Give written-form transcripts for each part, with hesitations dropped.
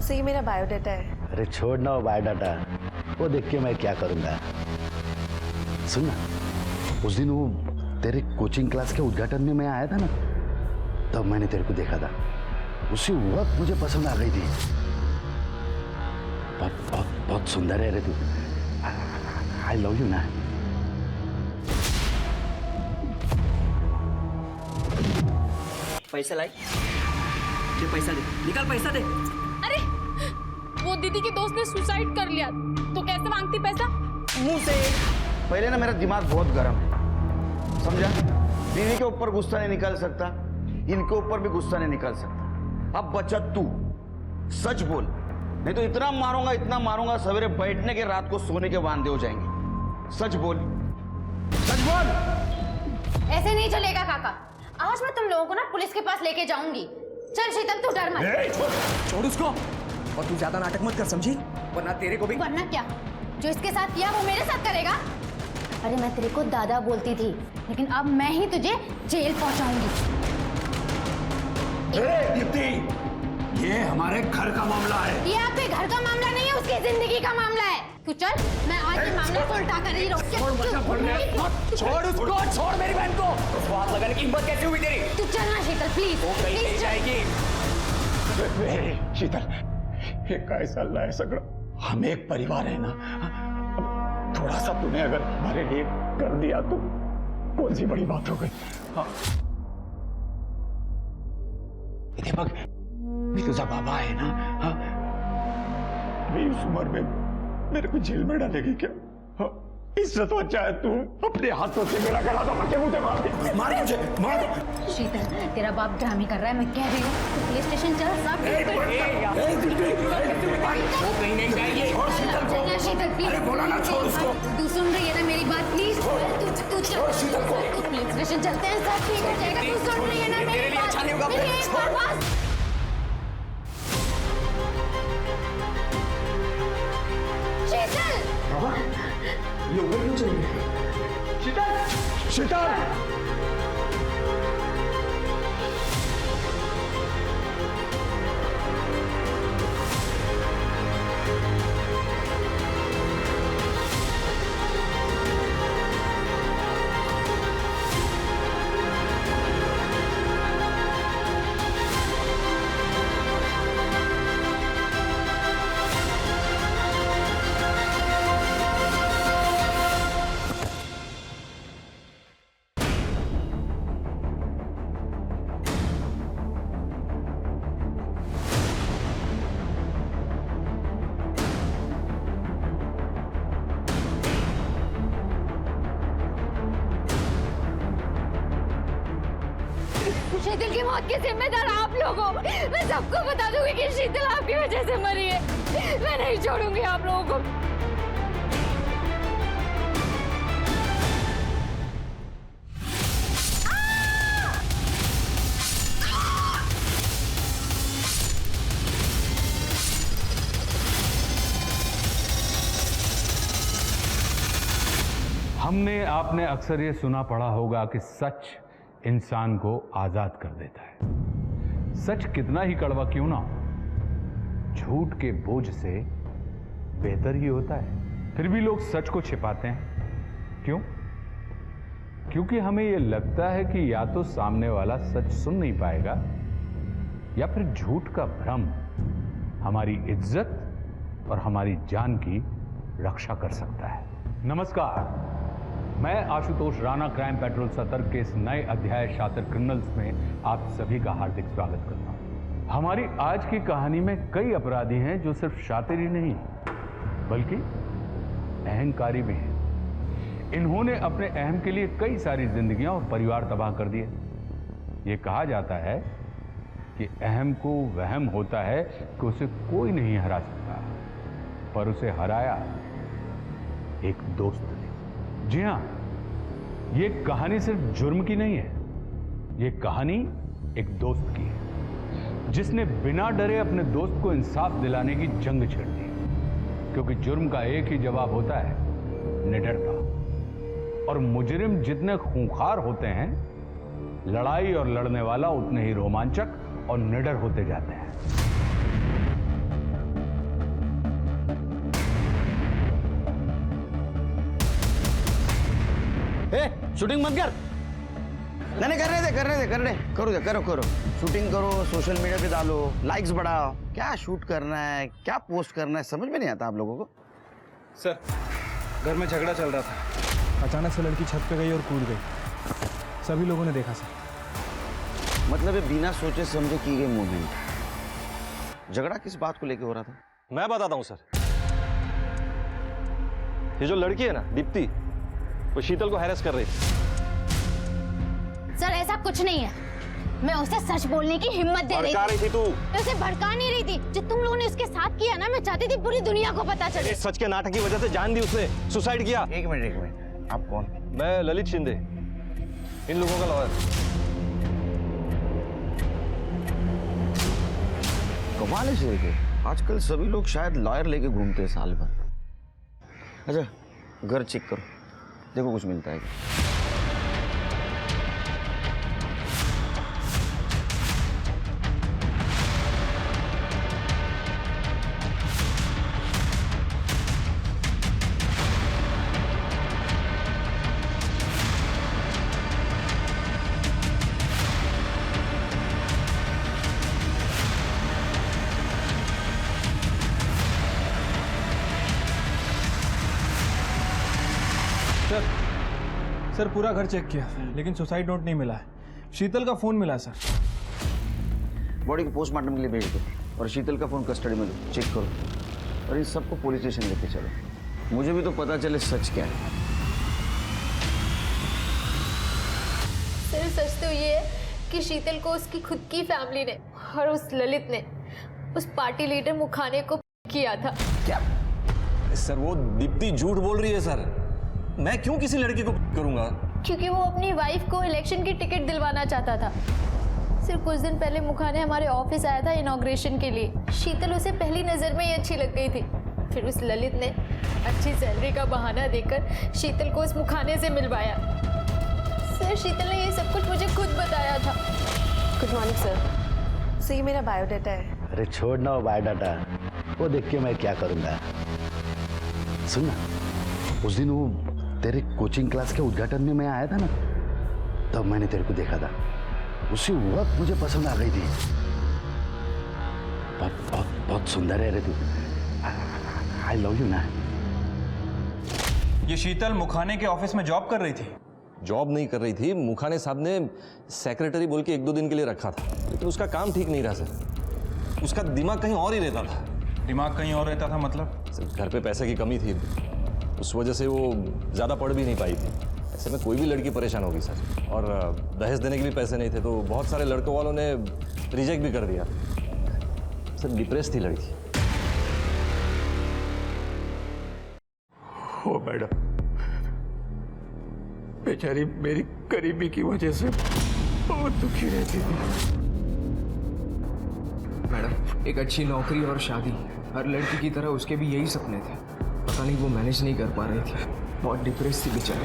से ही मेरा बायोडाटा है। अरे छोड़ ना वो बायोडाटा, वो देख के मैं क्या करूंगा। सुन ना, उस दिन वो तेरे कोचिंग क्लास के उद्घाटन में मैं आया था ना, तब मैंने तेरे को देखा था। उसी वक्त मुझे पसंद आ गई थी। बहुत बहुत बहुत सुंदर है रे तू। आई लव यू ना। पैसा लाई, ये पैसा दे, निकाल पैसा दे। अरे वो दीदी के दोस्त ने सुसाइड कर लिया, तो कैसे मांगती पैसा? मुंह से। पहले ना मेरा दिमाग बहुत गर्म है, समझा? दीदी के ऊपर गुस्सा नहीं निकाल सकता, इनके ऊपर भी गुस्सा नहीं निकाल सकता। अब बच्चा तू सच बोल, नहीं तो इतना मारूंगा सवेरे बैठने के रात को सोने के वांदे हो जाएंगे। सच बोल, सच बोल। ऐसे नहीं चलेगा काका, आज मैं तुम लोगों को ना पुलिस के पास लेके जाऊंगी। चल शीतल तू डर मत। छोड़ उसको, और तू ज्यादा नाटक मत कर, समझी? वरना तेरे को भी। वरना क्या? जो इसके साथ किया वो मेरे साथ करेगा? अरे मैं तेरे को दादा बोलती थी, लेकिन अब मैं ही तुझे जेल पहुंचाऊंगी। दीप्ति, ये हमारे घर का मामला है। ये आपके घर का मामला नहीं है, उसकी जिंदगी का मामला है। तू चल, मैं आज ये मामला सुलटा कर रही रहूं। छोड़ उसको, छोड़ मेरी बहन को। उसको हाथ लगाने की हिम्मत कैसे हुई तेरी? तू चल ना शीतल, प्लीज। वो कहीं नहीं जाएगी। शीतल, ये कैसा है सगड़ा? हम एक परिवार है ना, थोड़ा सा तूने अगर हमारे लिए कर दिया तो कौन सी बड़ी बात हो गई? हाँ। दीपक, तुझा बाबा है ना, हाँ? अभी इस उम्र में मेरे को जेल में डालेगी क्या? हाँ? इससे तो अच्छा है तू अपने हाथों से मेरा गला दबा के मुझे मार दे। मार मुझे, मार। शीतल, तेरा बाप ड्रामे कर रहा है, मैं कह रही हूँ। तू पुलिस स्टेशन चल, सब ठीक कर। वो कहीं नहीं जाएगी। चलना शीतल, प्लीज। अरे बोला ना, छोड़ उसको। तू सुन रही है ना मेरी बात? प्लीज तू चल शीतल को। पुलिस स्टेशन चलते हैं, सब ठीक हो जाएगा। तू सुन रही है ना मेरी बात? अच्छा नहीं होगा। मेरी एक बार बस। शीतल, ये ऊपर क्यों चली गई? शीतल, शीतल। शीतल की मौत के जिम्मेदार आप लोग हो। मैं सबको बता दूंगी कि शीतल आपकी वजह से मरी है। मैं नहीं छोड़ूंगी आप लोगों को। हमने आपने अक्सर ये सुना पढ़ा होगा कि सच इंसान को आजाद कर देता है। सच कितना ही कड़वा क्यों ना हो, झूठ के बोझ से बेहतर ही होता है। फिर भी लोग सच को छिपाते हैं। क्यों? क्योंकि हमें यह लगता है कि या तो सामने वाला सच सुन नहीं पाएगा, या फिर झूठ का भ्रम हमारी इज्जत और हमारी जान की रक्षा कर सकता है। नमस्कार, मैं आशुतोष राणा क्राइम पेट्रोल सतर्क के इस नए अध्याय शातिर क्रिमिनल्स में आप सभी का हार्दिक स्वागत करता हूं। हमारी आज की कहानी में कई अपराधी हैं जो सिर्फ शातिर ही नहीं बल्कि अहंकारी भी हैं। इन्होंने अपने अहम के लिए कई सारी जिंदगियां और परिवार तबाह कर दिए। ये कहा जाता है कि अहम को वहम होता है कि उसे कोई नहीं हरा सकता, पर उसे हराया एक दोस्त ने। जी हां, ये कहानी सिर्फ जुर्म की नहीं है, ये कहानी एक दोस्त की है जिसने बिना डरे अपने दोस्त को इंसाफ दिलाने की जंग छेड़ दी। क्योंकि जुर्म का एक ही जवाब होता है, निडरता। और मुजरिम जितने खूंखार होते हैं, लड़ाई और लड़ने वाला उतने ही रोमांचक और निडर होते जाते हैं। शूटिंग मत कर। नहीं कर रहे थे करो शूटिंग करो, सोशल मीडिया पे डालो, लाइक्स बढ़ाओ। क्या शूट करना है, क्या पोस्ट करना है, समझ में नहीं आता आप लोगों को। सर घर में झगड़ा चल रहा था, अचानक से लड़की छत पे गई और कूद गई, सभी लोगों ने देखा सर। मतलब ये बिना सोचे समझे की गई मूवमेंट। झगड़ा किस बात को लेके हो रहा था? मैं बताता हूँ सर। ये जो लड़की है ना दीप्ति, वो शीतल को हैरेस कर रही थी। सर ऐसा कुछ नहीं है, मैं उसे सच बोलने की हिम्मत दे भड़का रही थी तू। मैं उसे भड़का नहीं रही थी। जो तुम लोगों ने उसके साथ किया ना, मैं चाहती थी पूरी दुनिया को पता चले। इस सच के नाटक की वजह से जान दी उसने, सुसाइड किया। एक मिनट, आप कौन? मैं ललित शिंदे, इन लोगों का लॉयर। कमाल है सर के, आजकल सभी लोग शायद लॉयर लेके घूमते हैं साल भर। अच्छा घर चेक करो, देखो कुछ मिलता है क्या। सर पूरा घर चेक किया लेकिन सुसाइड नोट नहीं मिला है। शीतल का फोन मिला सर। बॉडी को पोस्टमार्टम के लिए भेज दो और शीतल का फोन कस्टडी में लो, चेक करो और इन सबको पुलिस स्टेशन लेके चलो। मुझे भी तो पता चले सच क्या है। सिर्फ सच तो ये है कि शीतल को उसकी खुद की फैमिली ने और उस ललित ने उस पार्टी लीडर मुखाने को किया था। क्या? सर वो दीप्ति झूठ बोल रही है सर। मैं क्यों किसी लड़की को करूंगा? क्योंकि वो अपनी वाइफ को इलेक्शन की टिकट दिलवाना चाहता था। सिर्फ कुछ दिन पहले मुखाने हमारे ऑफिस आया था इनॉग्रेशन के लिए। शीतल उसे पहली नजर में ही अच्छी लग गई थी। फिर उस ललित ने अच्छी सैलरी का बहाना देकर शीतल को उस मुखाने से मिलवाया। सर शीतल ने ये सब कुछ मुझे खुद बताया था। Good morning sir. सर ये मेरा बायोडाटा है। अरे छोड़ ना वो बायोडाटा, वो देख के मैं क्या करूँगा। सुन ना, उस दिन वो तेरे कोचिंग क्लास के उद्घाटन में मैं आया था ना, तब मैंने तेरे को देखा था। उसी वक्त मुझे पसंद आ गई थी। बहुत बहुत बहुत सुंदर है रे तू। आई लव यू ना। ये शीतल मुखाने के ऑफिस में जॉब कर रही थी। जॉब नहीं कर रही थी, मुखाने साहब ने सेक्रेटरी बोल के 1-2 दिन के लिए रखा था, लेकिन उसका काम ठीक नहीं रहा सर। उसका दिमाग कहीं और ही रहता था। दिमाग कहीं और रहता था मतलब? सर घर पे पैसे की कमी थी, उस वजह से वो ज़्यादा पढ़ भी नहीं पाई थी। ऐसे में कोई भी लड़की परेशान होगी सर। और दहेज देने के भी पैसे नहीं थे, तो बहुत सारे लड़कों वालों ने रिजेक्ट भी कर दिया। सर डिप्रेस थी लड़की। ओ मैडम, बेचारी मेरी गरीबी की वजह से बहुत दुखी रहती थी। मैडम एक अच्छी नौकरी और शादी, हर लड़की की तरह उसके भी यही सपने थे। पता नहीं वो मैनेज नहीं कर पा रही थी, बहुत डिप्रेस थी बेचारी।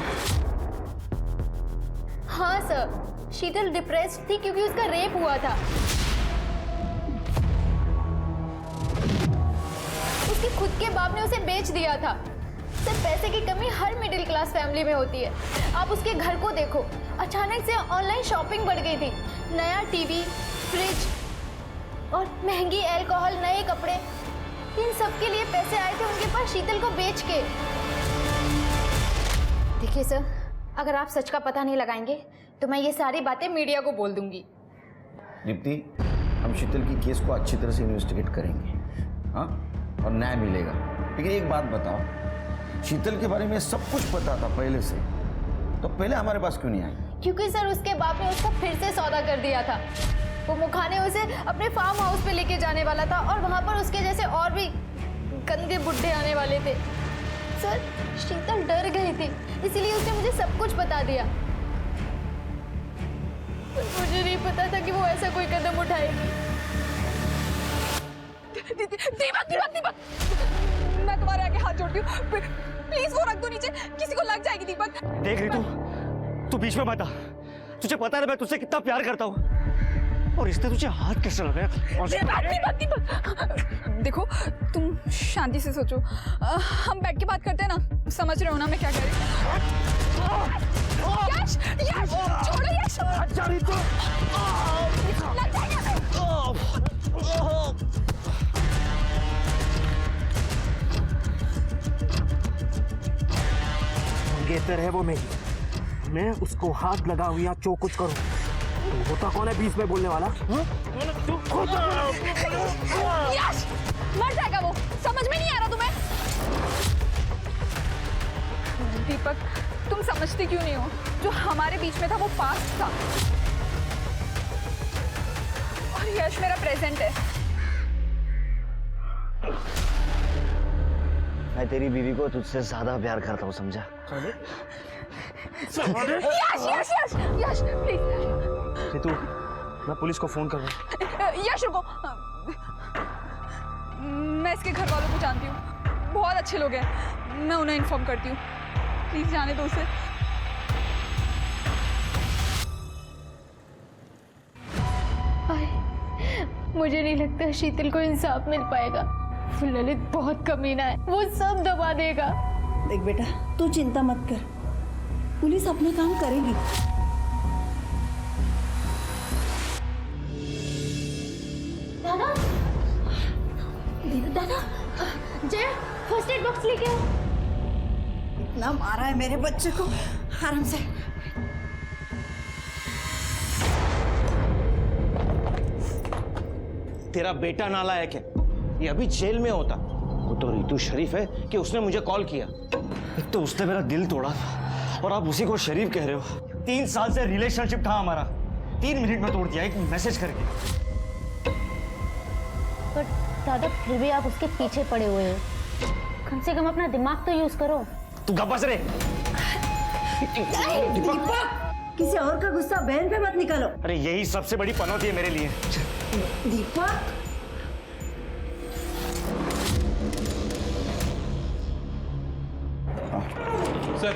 हाँ सर, शीतल डिप्रेस्ड थी क्योंकि उसका रेप हुआ था। उसके खुद के बाप ने उसे बेच दिया था। सर पैसे की कमी हर मिडिल क्लास फैमिली में होती है। आप उसके घर को देखो, अचानक से ऑनलाइन शॉपिंग बढ़ गई थी। नया टीवी, फ्रिज और महंगी अल्कोहल, नए कपड़े, इन सब के लिए पैसे आए थे उनके पास शीतल को बेच के। देखिए सर, अगर आप सच का पता नहीं लगाएंगे तो मैं ये सारी बातें मीडिया को बोल दूंगी। दीप्ति, हम शीतल की केस को अच्छी तरह से इन्वेस्टिगेट करेंगे, हाँ, और न्याय मिलेगा। लेकिन एक बात बताओ, शीतल के बारे में सब कुछ पता था पहले से, तो पहले हमारे पास क्यों नहीं आई? क्योंकि सर उसके बाप ने उसको फिर से सौदा कर दिया था। वो मुखाने उसे अपने फार्म हाउस पे लेके जाने वाला था और वहां पर उसके जैसे और भी गंदे बुड्ढे आने वाले थे। सर शीतल डर गई थी, इसीलिए उसने मुझे सब कुछ बता दिया। मुझे नहीं पता था कि वो ऐसा कोई कदम उठाएगी। दीपक दीपक दीपक, मैं तुम्हारे आगे हाथ जोड़ती हूँ, प्लीज वो रख दो नीचे, किसी को लग जाएगी। दीपक देख रही तू बीच में मत आ। तुझे पता है मैं तुझसे कितना प्यार करता हूँ। और इसने तुझे हाथ कैसे लगाया? देखो तुम शांति से सोचो, हम बैठ के बात करते हैं ना, समझ रहे हो ना मैं क्या कह रही हूँ? यश, यश, छोड़ो यश। लग जाएगा। मंगेतर है वो मेरी, मैं उसको हाथ लगा हुआ जो कुछ करूं। तू होता कौन है बीच में बोलने वाला? यश, मर जाएगा वो, समझ में नहीं आ रहा तुम्हें? दीपक, तुम समझती क्यों नहीं हो? जो हमारे बीच में था वो पास्ट था, और यश मेरा प्रेजेंट है। मैं तेरी बीवी को तुझसे ज्यादा प्यार करता हूँ, समझा? यश, यश, यश, यश, प्लीज। तू, मैं पुलिस को फोन कर रहा हूँ। यश रुको, मैं इसके घर वालों को जानती हूँ, बहुत अच्छे लोग हैं, मैं उन्हें इन्फॉर्म करती हूँ। प्लीज जाने दो उसे। मुझे नहीं लगता शीतल को इंसाफ मिल पाएगा। ललित बहुत कमीना है, वो सब दबा देगा। देख बेटा, तू चिंता मत कर, पुलिस अपना काम करेगी। दादा, दादा, जय फर्स्ट एड बॉक्स लेके आओ। इतना मारा है मेरे बच्चे को, आराम से। तेरा बेटा नालायक है, ये अभी जेल में होता। वो तो रितु शरीफ है कि उसने मुझे कॉल किया। एक तो उसने मेरा दिल तोड़ा और आप उसी को शरीफ कह रहे हो। 3 साल से रिलेशनशिप था हमारा, 3 मिनट में तोड़ दिया एक मैसेज करके। पर दादा फिर भी आप उसके पीछे पड़े हुए हो, कम से कम अपना दिमाग तो यूज करो। तू गप्पा रे। दीपक, किसी और का गुस्सा बहन पे मत निकालो। अरे यही सबसे बड़ी पनौती है मेरे लिए। दीपक, सर,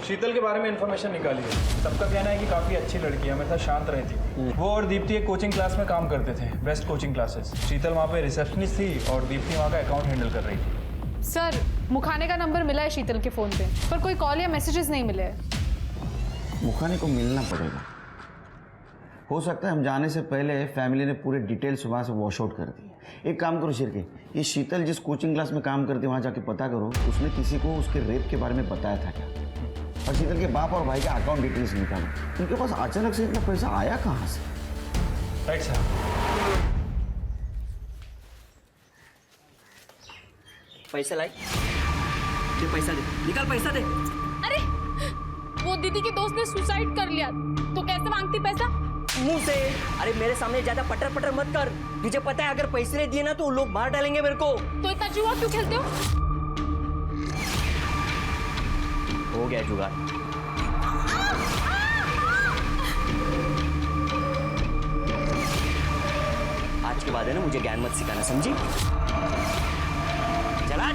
शीतल के बारे में इंफॉर्मेशन निकाली है। सबका कहना है कि काफ़ी अच्छी लड़की है, हमेशा शांत रहती। वो और दीप्ति एक कोचिंग क्लास में काम करते थे, बेस्ट कोचिंग क्लासेस। शीतल वहाँ पे रिसेप्शनिस्ट थी और दीप्ति वहाँ का अकाउंट हैंडल कर रही थी। सर, मुखाने का नंबर मिला है शीतल के फोन पे, पर कोई कॉल या मैसेजेस नहीं मिले हैं। मुखाने को मिलना पड़ेगा। हो सकता है हम जाने से पहले फैमिली ने पूरे डिटेल्स वहाँ से वॉश आउट कर दिए। एक काम करो शिरके, ये शीतल जिस कोचिंग क्लास में काम करती है वहाँ जाके पता करो उसने किसी को उसके रेप के बारे में बताया था क्या, और शीतल के बाप और भाई का अकाउंट डिटेल्स निकालो। उनके पास अचानक से इतना पैसा आया कहाँ से? Right sir. पैसा लाई, ये पैसा दे, निकाल पैसा दे। अरे वो दीदी के दोस्त ने सुसाइड कर लिया, तो कैसे मांगती पैसा? मुंह से। अरे मेरे सामने ज्यादा पटर पटर मत कर, तुझे पता है अगर पैसे नहीं दिए ना तो लोग मार डालेंगे मेरे को। तो इतना जुआ क्यों खेलते हो? हो गया जुगाड़। आज के बाद है ना मुझे ज्ञान मत सिखाना, समझी? चला।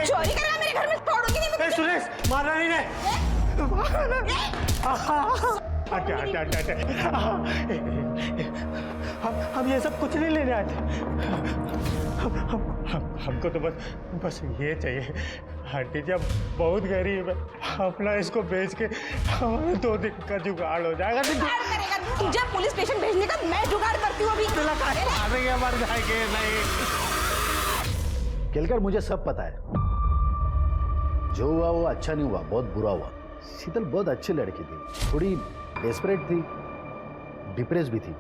चोरी कर रहा मेरे घर में, छोड़ोगी नहीं। सुरेश, मारना नहीं रे। हम ये सब कुछ नहीं लेने आए थे। हमको तो बस ये चाहिए। आंटी जी अब बहुत गरीब है, अपना इसको बेच के हमारे 2 दिन का जुगाड़ हो जाएगा। तुझे पुलिस स्टेशन भेजने का मैं जुगाड़ करती हूँ अभी। मर जाएंगे नहीं। केलकर, मुझे सब पता है। जो हुआ वो अच्छा नहीं हुआ, बहुत बुरा हुआ। शीतल बहुत अच्छी लड़की थी, थोड़ी डेस्परेट थी, डिप्रेस भी थी।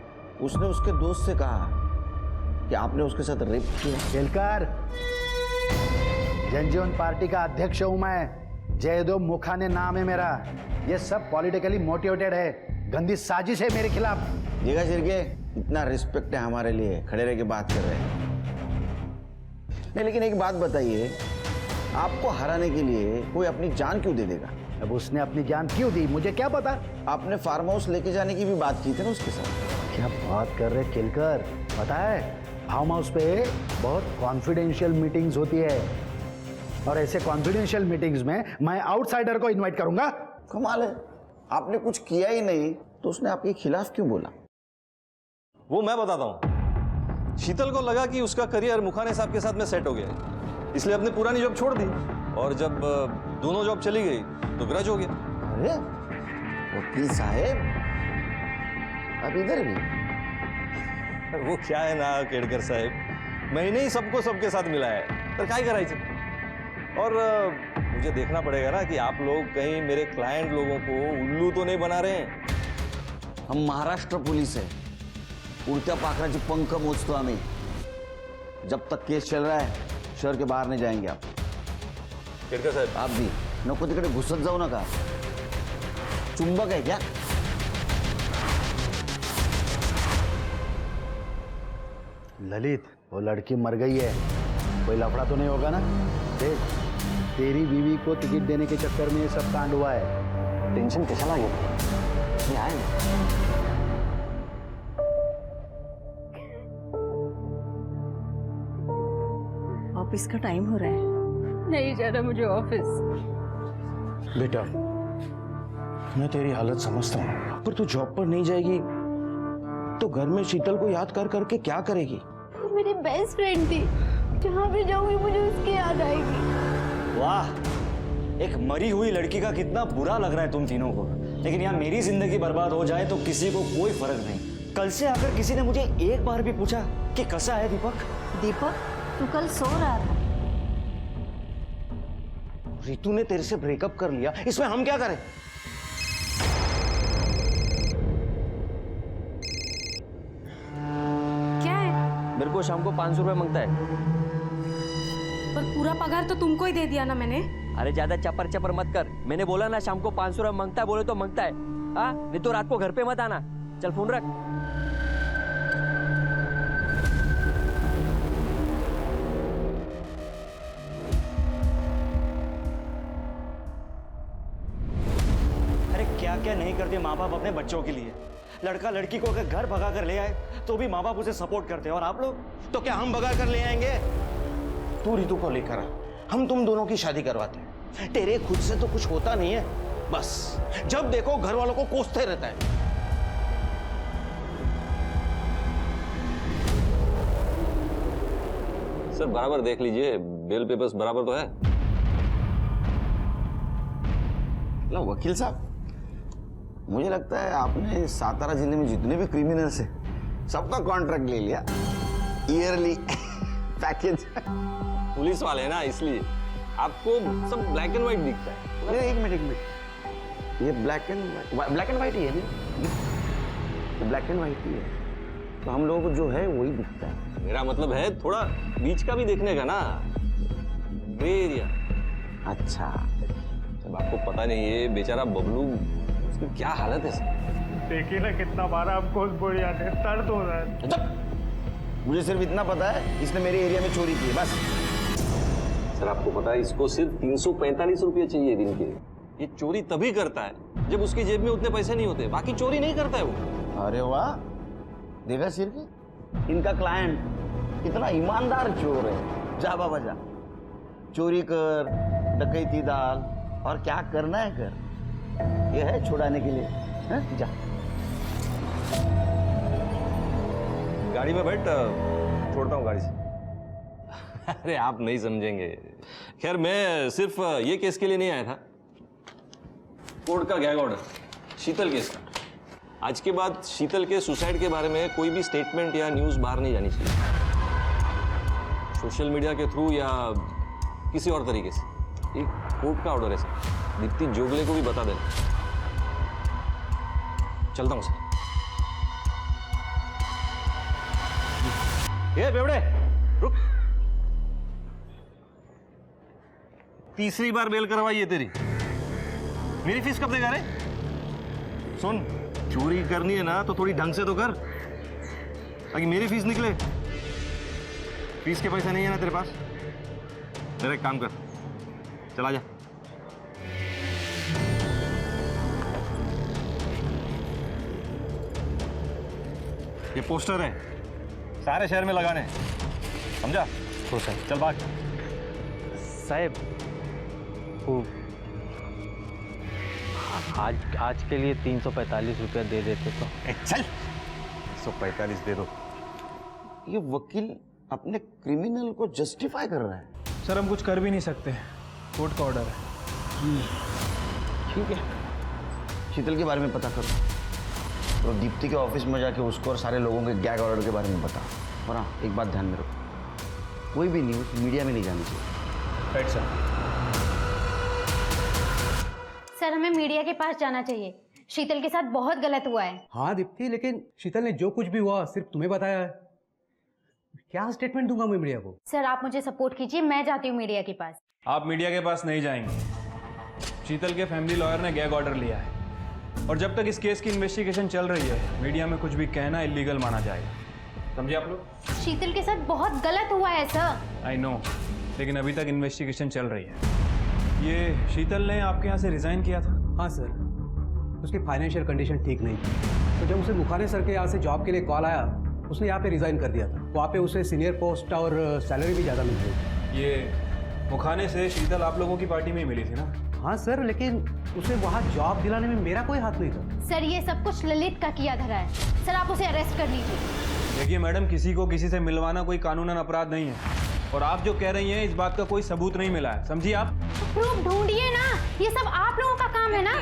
उसने उसके दोस्त से कहा कि आपने उसके साथ रेप किया। केलकर, जनजीवन पार्टी का अध्यक्ष हूं मैं, जयदेव मुखाने नाम है मेरा। ये सब पॉलिटिकली मोटिवेटेड है, गंदी साजिश है मेरे खिलाफ। देखा शिरके, इतना रिस्पेक्ट है हमारे लिए, खड़े रह के बात कर रहे हैं। नहीं लेकिन एक बात बताइए, आपको हराने के लिए कोई अपनी जान क्यों दे देगा? अब उसने अपनी जान क्यों दी मुझे क्या पता। आपने फार्म हाउस लेके जाने की भी बात की थी ना उसके साथ। क्या बात कर रहे किलकर, पता है फार्म हाउस पे बहुत कॉन्फिडेंशियल मीटिंग्स होती है और ऐसे कॉन्फिडेंशियल मीटिंग्स में मैं आउटसाइडर को इनवाइट करूंगा। कमाल है, आपने कुछ किया ही नहीं तो उसने आपके खिलाफ क्यों बोला? वो मैं बताता हूँ। शीतल को लगा कि उसका करियर मुखाने साहब के साथ में सेट हो गया है, इसलिए अपनी पुरानी जॉब छोड़ दी और जब दोनों जॉब चली गई तो ग्रज हो गया। अरे वकील साहब, अब इधर भी? वो क्या है ना केड़कर साहब, मैंने ही सबको सबके साथ मिला है तो क्या करायचं। और मुझे देखना पड़ेगा ना कि आप लोग कहीं मेरे क्लाइंट लोगों को उल्लू तो नहीं बना रहे हैं। हम महाराष्ट्र पुलिस है, उड़त्या पाखराची पंख मोजतो आम्ही। जब तक केस चल रहा है शहर के बाहर नहीं जाएंगे आप। केड़कर साहब, आप भी नको तिकडे घुसत जाऊ नका। चुंबक है क्या? ललित, वो लड़की मर गई है, कोई लफड़ा तो नहीं होगा ना? देख, तेरी बीवी को टिकट देने के चक्कर में ये सब कांड हुआ है। टेंशन कशाला घेतो? मी आहे ना। ऑफिस का टाइम हो रहा है। नहीं जाना मुझे ऑफिस। बेटा, मैं तेरी हालत समझता हूँ, पर तू जॉब पर नहीं जाएगी तो घर में शीतल को याद कर करके क्या करेगी? वो मेरी बेस्ट फ्रेंड थी, जहाँ भी जाऊंगी मुझे उसकी याद आएगी। वाह, एक मरी हुई लड़की का कितना बुरा लग रहा है तुम तीनों को, लेकिन यहाँ मेरी जिंदगी बर्बाद हो जाए तो किसी को कोई फर्क नहीं। कल से अगर किसी ने मुझे एक बार भी पूछा कि कैसा है दीपक? दीपक, तू कल सो रहा था। रितु ने तेरे से ब्रेकअप कर लिया, इसमें हम क्या करें? क्या है? मेरे को शाम को 500 रुपए मांगता है। पर पूरा पगार तो तुमको ही दे दिया ना मैंने। अरे ज्यादा चपर चपर मत कर, मैंने बोला ना शाम को 500 रुपए मांगता है, बोले तो मांगता है। हाँ, नहीं तो रात को घर पे मत आना। चल फोन रख। अरे क्या क्या नहीं करते माँ बाप अपने बच्चों के लिए। लड़का लड़की को अगर घर भगा कर ले आए तो भी माँ बाप उसे सपोर्ट करते हैं, और आप लोग तो क्या हम भगा कर ले आएंगे? तू रितु को लेकर आ, हम तुम दोनों की शादी करवाते हैं। तेरे खुद से तो कुछ होता नहीं है, बस जब देखो घर वालों को कोसते रहता है। सर बराबर देख लीजिए, बेल पेपर्स बराबर तो है। लो वकील साहब, मुझे लगता है आपने सातारा जिले में जितने भी क्रिमिनल्स हैं सबका कॉन्ट्रैक्ट ले लिया, ईयरली पैकेज। पुलिस वाले हैं ना, इसलिए आपको सब ब्लैक एंड व्हाइट दिखता है। अरे एक मिनट, ये ब्लैक एंड व्हाइट ही है ना? ब्लैक एंड व्हाइट ही है, तो हम लोगों को जो है वही दिखता है। मेरा मतलब है थोड़ा बीच का भी देखने का ना, ग्रे एरिया। अच्छा, जब आपको पता नहीं है बेचारा बबलू, उसकी क्या हालत है सर। देखिए ना कितना मारा हमको उस बुढ़िया ने, दर्द हो रहा है। मुझे सिर्फ इतना पता है इसने मेरे एरिया में चोरी की है, बस। सर आपको पता है इसको सिर्फ 345 रुपये चाहिए दिन के। ये चोरी तभी करता है जब उसकी जेब में उतने पैसे नहीं होते, बाकी चोरी नहीं करता है वो। अरे वाह, देखा सिर के इनका क्लाइंट कितना ईमानदार चोर है। जा बाबा जा, चोरी कर, डकैती डाल, और क्या करना है कर, ये है छुड़ाने के लिए। है? जा गाड़ी में बैठ, छोड़ता हूँ गाड़ी से। अरे आप नहीं समझेंगे। खैर मैं सिर्फ ये केस के लिए नहीं आया था, कोर्ट का गैग ऑर्डर शीतल केस का। आज के बाद शीतल के सुसाइड के बारे में कोई भी स्टेटमेंट या न्यूज़ बाहर नहीं जानी चाहिए, सोशल मीडिया के थ्रू या किसी और तरीके से। एक कोर्ट का ऑर्डर है सर, दीप्ति जोगले को भी बता देना। चलता हूँ सर। ये बेवड़े रुक, तीसरी बार बेल करवाई है तेरी। मेरी फीस कब देगा रे? सुन, चोरी करनी है ना तो थोड़ी ढंग से तो कर, ताकि मेरी फीस निकले। फीस के पैसे नहीं है ना तेरे पास? मेरा एक काम कर, चला जा। ये पोस्टर है, सारे शहर में लगाने हैं, समझा? तो सर चल भाग। साहब वो आज के लिए 345 रुपया दे देते तो। चल 145 दे दो। ये वकील अपने क्रिमिनल को जस्टिफाई कर रहा है। सर हम कुछ कर भी नहीं सकते, कोर्ट का ऑर्डर है। ठीक है, शीतल के बारे में पता करो और दीप्ति के ऑफिस में जाके उसको और सारे लोगों के गैग ऑर्डर के बारे में बता। और हाँ, एक बात ध्यान में रखो, कोई भी न्यूज़ मीडिया में नहीं जानी चाहिए। Right sir. सर हमें मीडिया के पास जाना चाहिए, शीतल के साथ बहुत गलत हुआ है। हाँ दीप्ति, लेकिन शीतल ने जो कुछ भी हुआ सिर्फ तुम्हें बताया है। क्या स्टेटमेंट दूंगा मैं मीडिया को? सर आप मुझे सपोर्ट कीजिए, मैं जाती हूँ मीडिया के पास। आप मीडिया के पास नहीं जाएंगे। शीतल के फैमिली लॉयर ने गैग ऑर्डर लिया है और जब तक इस केस की इन्वेस्टिगेशन चल रही है मीडिया में कुछ भी कहना इलीगल माना जाएगा, समझे आप लोग? शीतल के साथ बहुत गलत हुआ है सर। आई नो, लेकिन अभी तक इन्वेस्टिगेशन चल रही है। ये शीतल ने आपके यहाँ से रिजाइन किया था? हाँ सर, उसकी फाइनेंशियल कंडीशन ठीक नहीं थी, तो जब उसे मुखाने सर के यहाँ से जॉब के लिए कॉल आया उसने यहाँ पे रिजाइन कर दिया था। वहाँ पे उसे सीनियर पोस्ट और सैलरी भी ज़्यादा मिल रही थी। ये मुखाने से शीतल आप लोगों की पार्टी में ही मिली थी ना? हाँ सर, लेकिन उसे वहाँ जॉब दिलाने में मेरा कोई हाथ नहीं था। सर ये सब कुछ ललित का किया धरा है, सर आप उसे अरेस्ट कर लीजिए। देखिए मैडम, किसी को किसी से मिलवाना कोई कानूनन अपराध नहीं है और आप जो कह रही हैं इस बात का कोई सबूत नहीं मिला है, समझिए आप? प्रूफ ढूंढिए ना, ये सब आप लोगों का काम है ना।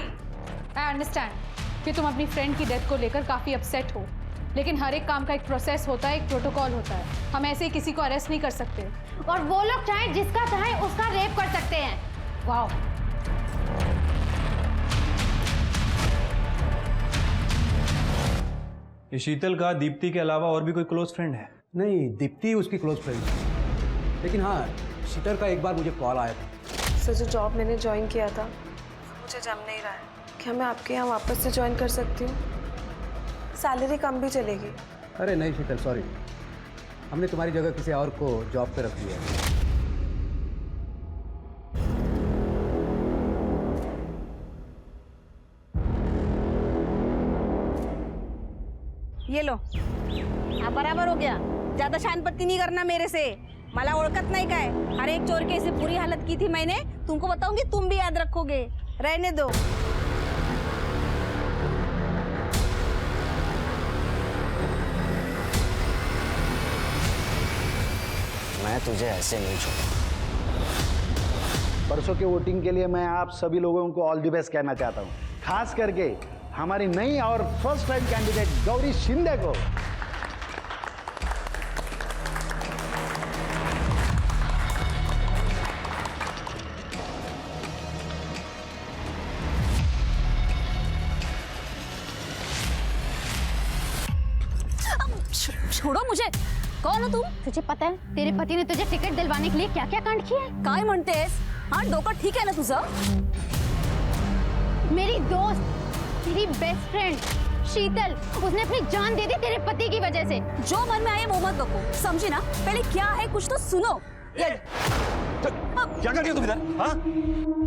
आई अंडरस्टैंड कि तुम अपनी फ्रेंड की डेथ को लेकर काफ़ी अपसेट हो, लेकिन हर एक काम का एक प्रोसेस होता है, एक प्रोटोकॉल होता है। हम ऐसे ही किसी को अरेस्ट नहीं कर सकते। और वो लोग चाहे जिसका चाहे उसका रेप कर सकते हैं। वाह, ये शीतल का दीप्ति के अलावा और भी कोई क्लोज फ्रेंड है? नहीं, दीप्ति उसकी क्लोज फ्रेंड है, लेकिन हाँ शीतल का एक बार मुझे कॉल आया था। सर जो जॉब मैंने ज्वाइन किया था मुझे जम नहीं रहा है, क्या मैं आपके यहाँ वापस से ज्वाइन कर सकती हूँ? सैलरी कम भी चलेगी। अरे नहीं शीतल, सॉरी, हमने तुम्हारी जगह किसी और को जॉब पे रख दिया है। ये लो, हाँ बराबर हो गया। ज्यादा शानपत्ती नहीं करना मेरे से, मला ओळखत नहीं का है। हर एक चोर की ऐसी बुरी हालत की थी मैंने, तुमको बताऊंगी, तुम भी याद रखोगे। रहने दो। मैं तुझे ऐसे नहीं छोड़ूंगा। परसों के वोटिंग के लिए मैं आप सभी लोगों को ऑल द बेस्ट कहना चाहता हूँ, खास करके हमारी नई और first time candidate Gauri Shinde को। छोड़ो मुझे। कौन हो तुम? तुझे पता है तेरे पति ने तुझे टिकट दिलवाने के लिए क्या क्या कांड किया है? काय म्हणतेस? हाँ डोका ठीक है ना तुझं? मेरी दोस्त, तेरी बेस्ट फ्रेंड शीतल, उसने अपनी जान दे दी तेरे पति की वजह से। जो मन में आए वो मत बको, समझी ना? पहले क्या है कुछ तो सुनो। क्या कर रही हो तुम इधर? हाँ,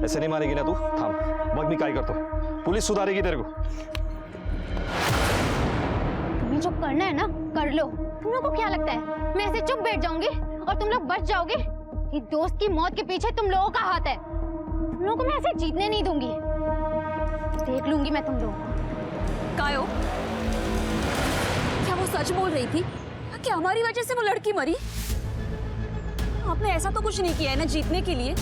ऐसे नहीं मारेगी ना तू। थाम, वक्त भी काय करतो, पुलिस सुधारेगी तेरे को। तुम्हें जो करना है ना कर लो। तुम लोग को क्या लगता है मैं ऐसे चुप बैठ जाऊंगी और तुम लोग बच जाओगे? ये दोस्त की मौत के पीछे तुम लोगों का हाथ है। तुम लोगों को मैं ऐसे जीतने नहीं दूंगी, देख लूंगी मैं तुम लोगों को। कायो, क्या वो सच बोल रही थी कि हमारी वजह से वो लड़की मरी? आपने ऐसा तो कुछ नहीं किया है ना जीतने के लिए।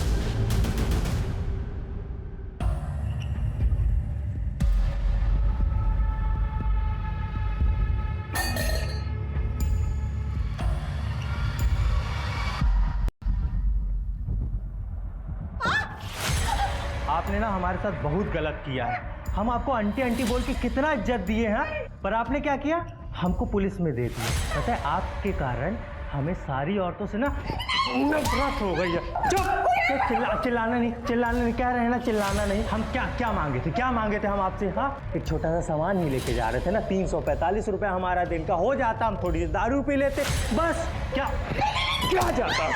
आपने ना हमारे साथ बहुत गलत किया है। हम आपको आंटी आंटी बोल के कितना इज्जत दिए हैं, पर आपने क्या किया? हमको पुलिस में दे दिया। पता है आपके कारण हमें सारी औरतों से ना नफरत हो गई है। चुप! चिल्लाना नहीं, क्या रहे ना, चिल्लाना नहीं। हम क्या मांगे थे हम आपसे? हाँ, एक छोटा सा सामान ही लेके जा रहे थे ना, 345 रुपये हमारा दिन का हो जाता, हम थोड़ी सी दारू पी लेते बस। क्या जाता?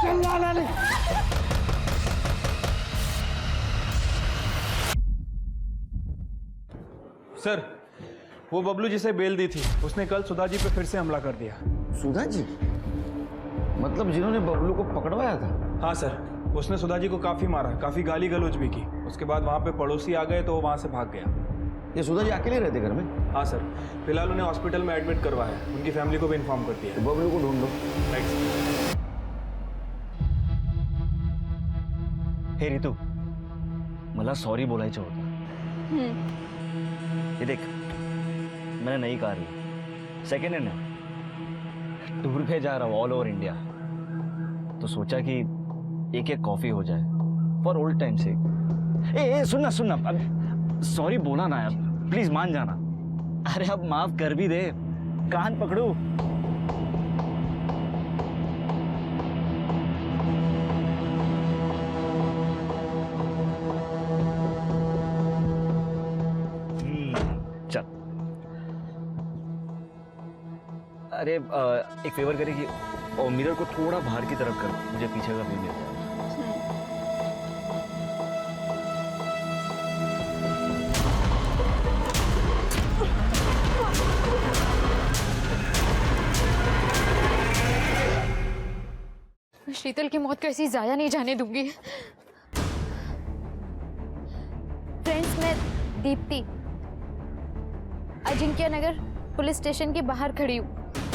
चिल्लाना नहीं। सर, वो बबलू जिसे बेल दी थी उसने कल सुधा जी पे फिर से हमला कर दिया। सुधा जी? मतलब जिन्होंने बबलू को पकड़वाया था? हाँ सर, उसने सुधा जी को काफ़ी मारा, काफ़ी गाली गलौज भी की। उसके बाद वहाँ पे पड़ोसी आ गए तो वो वहाँ से भाग गया। ये सुधा जी अकेले रहते घर में? हाँ सर, फिलहाल उन्हें हॉस्पिटल में एडमिट करवाया है। उनकी फैमिली को भी इन्फॉर्म कर दिया है। तो बबलू को ढूंढ लो। Right sir. हे रितू, मला सॉरी बोलायचं होतं। ये देख, मैंने नई कार ली, सेकेंड हैंड है, टूर पे जा रहा हूँ ऑल ओवर इंडिया, तो सोचा कि एक एक कॉफी हो जाए फॉर ओल्ड टाइम से। ए सुनना अब सॉरी बोला ना यार, प्लीज मान जाना। अरे अब माफ कर भी दे, कान पकड़ू। चल, अरे एक फेवर करेगी और मिरर को थोड़ा बाहर की तरफ कर, मुझे पीछे का व्यू मिल जाएगा। शीतल की मौत को ऐसी जाया नहीं जाने दूंगी। फ्रेंड्स, मैं दीप्ति अजिंक्य नगर पुलिस स्टेशन के बाहर खड़ी हूँ।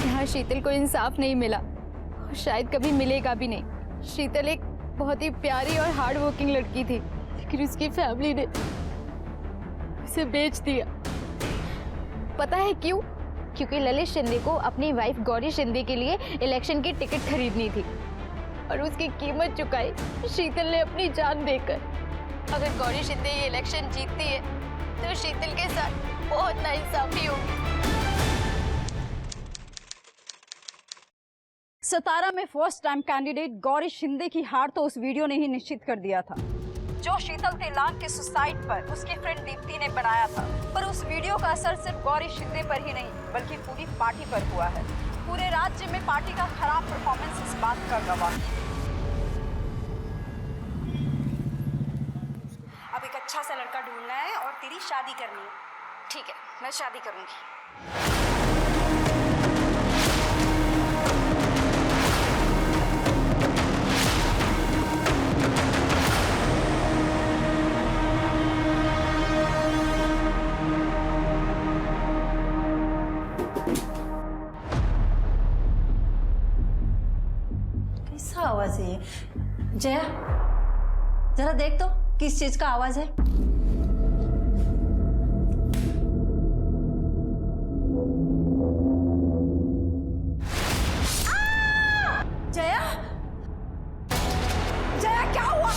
यहाँ शीतल को इंसाफ नहीं मिला और शायद कभी मिलेगा भी नहीं। शीतल एक बहुत ही प्यारी और हार्ड वर्किंग लड़की थी, लेकिन उसकी फैमिली ने उसे बेच दिया। पता है क्यों? क्योंकि ललित शिंदे को अपनी वाइफ गौरी शिंदे के लिए इलेक्शन की टिकट खरीदनी थी और उसकी कीमत चुकाई शीतल ने अपनी जान देकर। अगर गौरी शिंदे ये इलेक्शन जीतती है तो शीतल के साथ बहुत नाइंसाफी होगी। सतारा में first time candidate Gauri Shinde की हार तो उस वीडियो ने ही निश्चित कर दिया था, जो शीतल तेलांग के सुसाइड पर उसकी फ्रेंड दीप्ति ने बनाया था। पर उस वीडियो का असर सिर्फ गौरी शिंदे पर ही नहीं बल्कि पूरी पार्टी पर हुआ है। पूरे राज्य में पार्टी का खराब परफॉर्मेंस इस बात का गवाह है। अब एक अच्छा सा लड़का ढूंढना है और तेरी शादी करनी है। ठीक है, मैं शादी करूंगी। कैसा आवाज है ये? जया, जरा देख तो किस चीज का आवाज है। जया, जया क्या हुआ?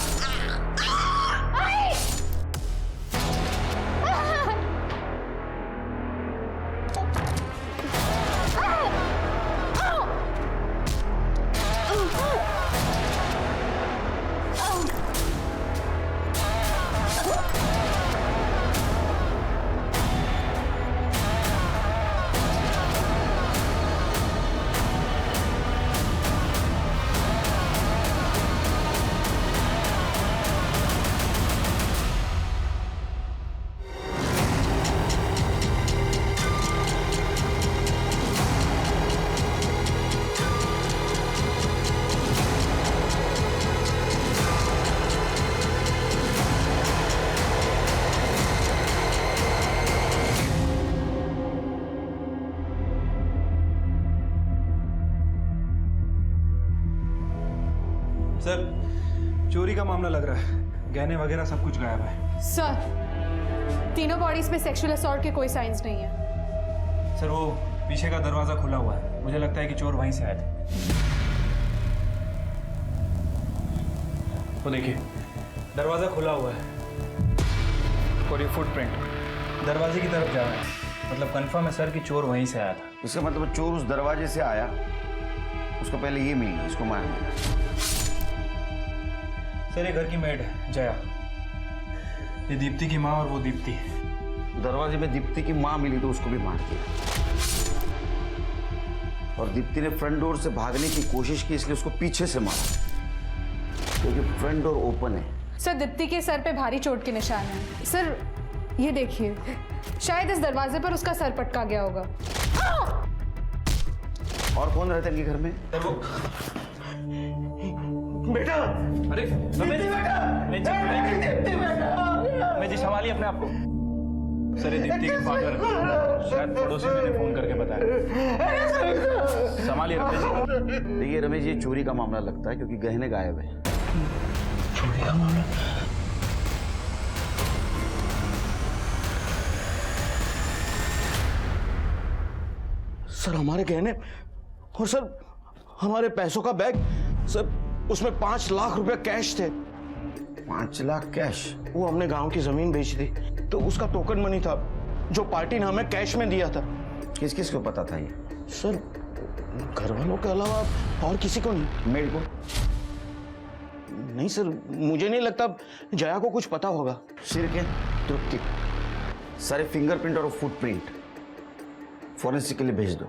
सर, चोरी का मामला लग रहा है। गहने वगैरह सब कुछ गायब है। सर, तीनों बॉडीज पे सेक्सुअल असॉल्ट के कोई साइंस नहीं है। सर, वो पीछे का दरवाजा खुला हुआ है, मुझे लगता है कि चोर वहीं से आए थे। तो देखिए, दरवाजा खुला हुआ है और ये फुटप्रिंट दरवाजे की तरफ जा रहा है। मतलब कंफर्म है सर कि चोर वहीं से आया था। इसका मतलब चोर उस दरवाजे से आया, उसको पहले ये मिली, इसको मार दिया। सर, ये घर की मेड है जया, ये दीप्ति की माँ और वो दीप्ति। दरवाजे में दीप्ति की माँ मिली तो उसको भी मार दिया। और दीप्ति ने फ्रंट डोर से भागने की कोशिश की, इसलिए उसको पीछे से मारा, क्योंकि फ्रंट डोर ओपन है। सर, दीप्ति के सर पे भारी चोट के निशान हैं। सर, ये देखिए, शायद इस दरवाजे पर उसका सर पटका गया होगा। और कौन रहता है इनके घर में? बेटा, अरे रमेश जी संभालिए अपने आप को। सर ये दीप्ति के फादर शायद पड़ोसी मैंने फोन करके बताया। संभालिए रमेश जी। देखिए रमेश, ये चोरी का मामला लगता है क्योंकि गहने गायब है। चोरी का मामला? सर हमारे गहने और सर हमारे पैसों का बैग, सर उसमें 5 लाख रुपए कैश थे। 5 लाख कैश? वो हमने गांव की जमीन बेच दी तो उसका टोकन मनी था जो पार्टी ने हमें कैश में दिया था। किस किस को पता था ये? सर घर वालों के अलावा और किसी को नहीं। मेरे को? नहीं सर, मुझे नहीं लगता जया को कुछ पता होगा। सिर के तृप्ति सारे फिंगरप्रिंट और फुटप्रिंट फॉरेंसिक के लिए भेज दो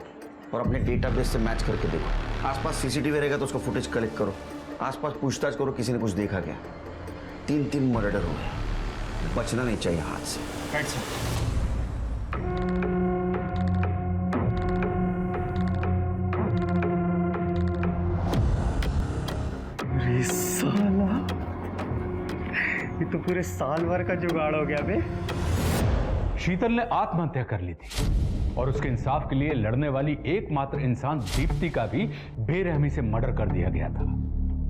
और अपने डेटाबेस से मैच करके देखो। आसपास सीसीटीवी रहेगा तो उसका फुटेज कलेक्ट करो। आसपास पूछताछ करो किसी ने कुछ देखा क्या। 3 मर्डर हो गए, बचना नहीं चाहिए हाथ से। Right sir. अरे साला, ये तो पूरे साल भर का जुगाड़ हो गया बे। शीतल ने आत्महत्या कर ली थी और उसके इंसाफ के लिए लड़ने वाली एकमात्र इंसान दीप्ति का भी बेरहमी से मर्डर कर दिया गया था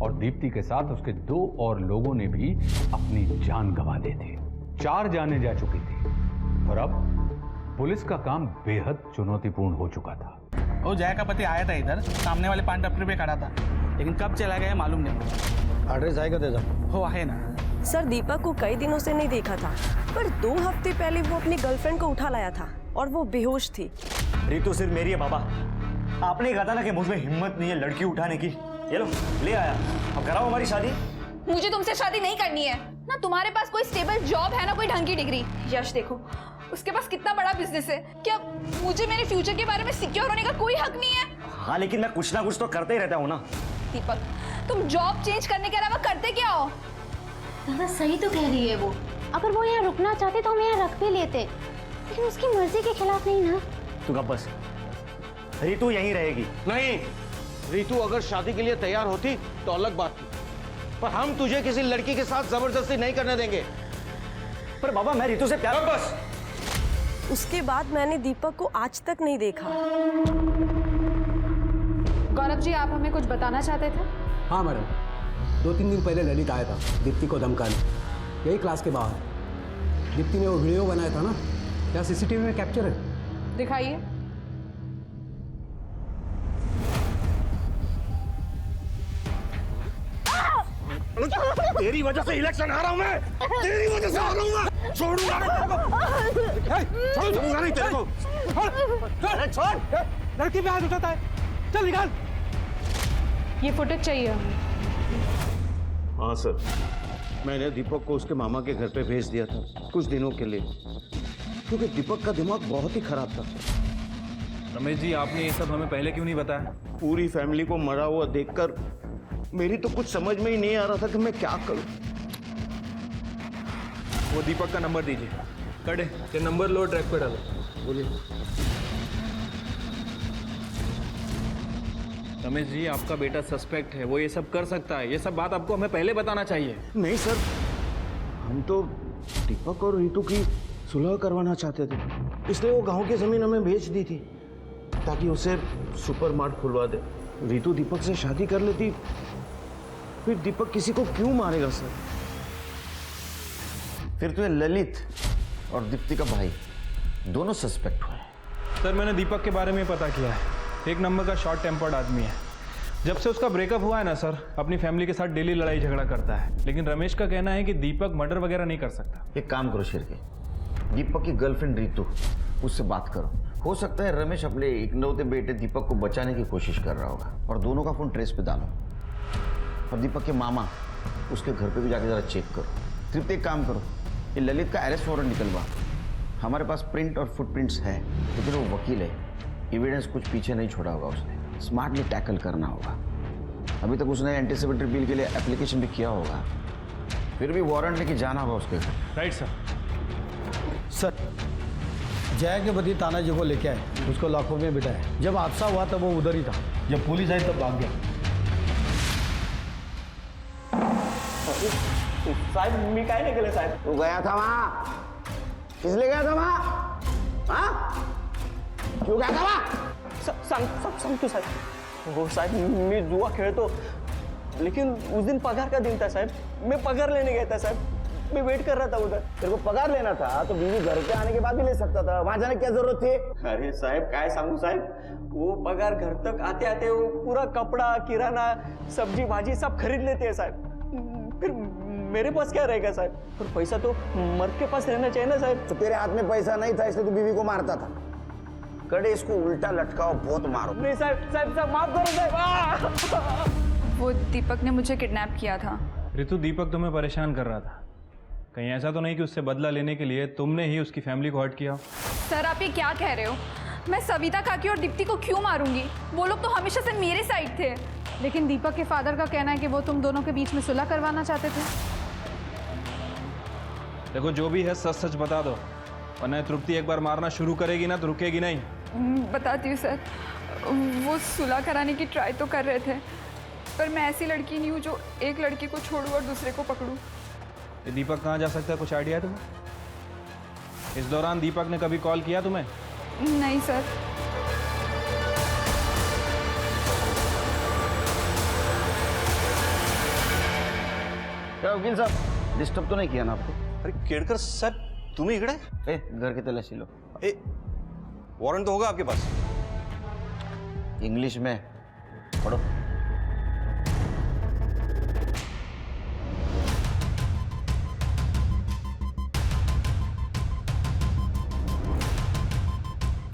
और दीप्ति के साथ उसके 2 और लोगों ने भी अपनी जान गंवा दी थी। 4 जानें जा चुकी थी और अब पुलिस का काम बेहद चुनौतीपूर्ण हो चुका था। वो जया का पति आया था इधर, सामने वाले पान टपरी पे खड़ा था, लेकिन कब चला गया मालूम नहीं। एड्रेस आएगा दे दो। हो है ना सर, दीपक को कई दिनों से नहीं देखा था, पर 2 हफ्ते पहले वो अपनी गर्लफ्रेंड को उठा लाया था और वो बेहोश थी। रितु सिर्फ मेरी है बाबा। आपने कहा था ना कि मुझ में हिम्मत नहीं है लड़की उठाने की। ये लो ले आया, अब कराओ हमारी शादी। मुझे तुमसे शादी नहीं करनी है ना। तुम्हारे पास कोई स्टेबल जॉब है ना कोई ढंग की डिग्री। यश देखो, उसके पास कितना बड़ा बिजनेस है। क्या मुझे मेरे फ्यूचर के बारे में सिक्योर होने का कोई हक नहीं है? हाँ लेकिन मैं कुछ ना कुछ तो करते ही रहता हूँ ना। दीपक, तुम जॉब चेंज करने के अलावा करते क्या हो? दादा सही तो कह रही है वो। अगर वो यहाँ रुकना चाहते तो हम यहाँ रख भी लेते, लेकिन उसकी मर्जी के खिलाफ नहीं ना। तू कब बस, रितु यहीं रहेगी। नहीं, रितु अगर शादी के लिए तैयार होती तो अलग बात थी, पर हम तुझे किसी लड़की के साथ जबरदस्ती नहीं करने देंगे। पर बाबा मैं रितु से प्यार। बस उसके बाद मैंने दीपक को आज तक नहीं देखा। गौरव जी, आप हमें कुछ बताना चाहते थे? हाँ मैडम, 2-3 दिन पहले ललित आया था दीप्ति को धमकाने, यही क्लास के बाहर। दीप्ति ने वो वीडियो बनाया था ना, क्या सीसीटीवी में कैप्चर है? दिखाइए। तेरी वजह से इलेक्शन हारा हूं मैं, तेरी वजह से हारा हूं मैं। छोड़ूंगा नहीं तेरे को। छोड़, लड़की पे हाथ उठाता है, चल निकाल। ये फुटेज चाहिए हमें। हाँ सर, मैंने दीपक को उसके मामा के घर पे भेज दिया था कुछ दिनों के लिए, क्योंकि दीपक का दिमाग बहुत ही खराब था। रमेश जी, आपने ये सब हमें पहले क्यों नहीं बताया? पूरी फैमिली को मरा हुआ देखकर मेरी तो कुछ समझ में ही नहीं आ रहा था कि मैं क्या करूं। वो दीपक का नंबर दीजिए। कड़े ये नंबर लो, ट्रैक पे डालो। बोलिए। रमेश जी, आपका बेटा सस्पेक्ट है, वो ये सब कर सकता है। ये सब बात आपको हमें पहले बताना चाहिए। नहीं सर, हम तो दीपक और रितु की सुलह करवाना चाहते थे, इसलिए वो गांव की जमीन हमें बेच दी थी ताकि उसे सुपर मार्ट खुलवा दे। रितु दीपक से शादी कर लेती, फिर दीपक किसी को क्यों मारेगा सर? फिर तो ये ललित और दीप्ति का भाई दोनों सस्पेक्ट हुए। सर, मैंने दीपक के बारे में पता किया है। 1 नंबर का शॉर्ट टेम्पर्ड आदमी है। जब से उसका ब्रेकअप हुआ है ना सर, अपनी फैमिली के साथ डेली लड़ाई झगड़ा करता है। लेकिन रमेश का कहना है कि दीपक मर्डर वगैरह नहीं कर सकता। एक काम करो शेर के, दीपक की गर्लफ्रेंड रितु, उससे बात करो। हो सकता है रमेश अपने इकलौते बेटे दीपक को बचाने की कोशिश कर रहा होगा, और दोनों का फोन ट्रेस पे डालो। और दीपक के मामा, उसके घर पे भी जाके जरा चेक करो। तृप्ति, एक काम करो, ये ललित का अरेस्ट वारंट निकलवा। हमारे पास प्रिंट और फुटप्रिंट्स है, लेकिन वो वकील है, एविडेंस कुछ पीछे नहीं छोड़ा होगा उसने। स्मार्टली टैकल करना होगा। अभी तक उसने एंटीसिपेटरी बिल के लिए एप्लीकेशन भी किया होगा, फिर भी वारंट लेके जाना होगा उसके घर। Right sir. सर, जया के पति तानाजी को लेके आए, उसको लाखों में बिठाया। जब हादसा हुआ तब वो उधर ही था, जब पुलिस आई तब भाग गया। साहब मी काय नाही केलं साहेब. तू गया था वहां, किस लिए गया था वहां? हाँ? क्यों गया था वहां? सांगतो साहेब. हो साहेब, मी जुआ खेळतो, लेकिन उस दिन पगार का दिन था साहब. मैं पगार लेने गया था साहब. मैं वेट कर रहा था उधर. तेरे को पगार लेना था तो बीवी घर पे आने के बाद भी ले सकता था, वहां जाने की क्या जरूरत थी? अरे साहब काय सांगू साहब, वो पगार घर तक आते आते वो पूरा कपड़ा किराना सब्जी भाजी सब खरीद लेते हैं साहब. फिर मेरे पास क्या रहेगा साहब? और पैसा तो मर्द के पास रहना चाहिए ना साहब. तो तेरे हाथ में पैसा नहीं था इसलिए तू बीवी को मारता था. कड़े इसको उल्टा लटकाओ, बहुत मारो. नहीं साहब, साहब माफ करो साहब. वो दीपक ने मुझे किडनैप किया था. ऋतु, दीपक तुम्हें परेशान कर रहा था. कहीं ऐसा तो नहीं कि उससे बदला लेने के लिए तुमने ही उसकी फैमिली को हर्ट किया? सर आप ये क्या कह रहे हो? मैं सविता काकी और दीप्ति को क्यों मारूंगी? वो लोग तो हमेशा से मेरे साइड थे. लेकिन दीपक के फादर का कहना है कि वो तुम दोनों के बीच में सुलह करवाना चाहते थे. देखो, जो भी है सच सच बता दो, वरना तृप्ति एक बार मारना शुरू करेगी ना तो रुकेगी नहीं. बताती हूँ सर. वो सुलह कराने की ट्राई तो कर रहे थे, पर मैं ऐसी लड़की नहीं हूँ जो एक लड़की को छोड़ूं और दूसरे को पकड़ूं. ये दीपक कहाँ जा सकता है, कुछ आइडिया है तुम्हें? इस दौरान दीपक ने कभी कॉल किया तुम्हें? नहीं सर. क्या वकील साहब, डिस्टर्ब तो नहीं किया ना आपको? अरे केड़कर साहब, तुम्ही इकडे? घर की तलाशी लो. वारंट तो होगा आपके पास? इंग्लिश में पढ़ो.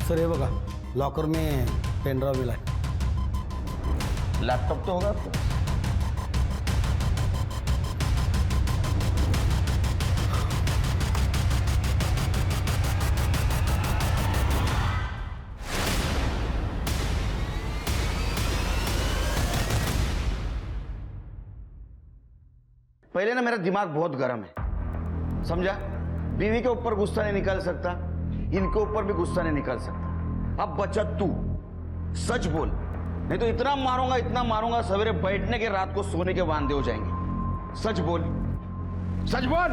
सर हे बघा, लॉकर में पेन ड्राइव मिला है. लैपटॉप तो होगा आपको? पहले ना मेरा दिमाग बहुत गर्म है, समझा? बीवी के ऊपर गुस्सा नहीं निकाल सकता, इनके ऊपर भी गुस्सा नहीं निकाल सकता. अब बचा तू, सच बोल, नहीं तो इतना मारूंगा सवेरे बैठने के रात को सोने के वांदे हो जाएंगे. सच बोल, सच बोल.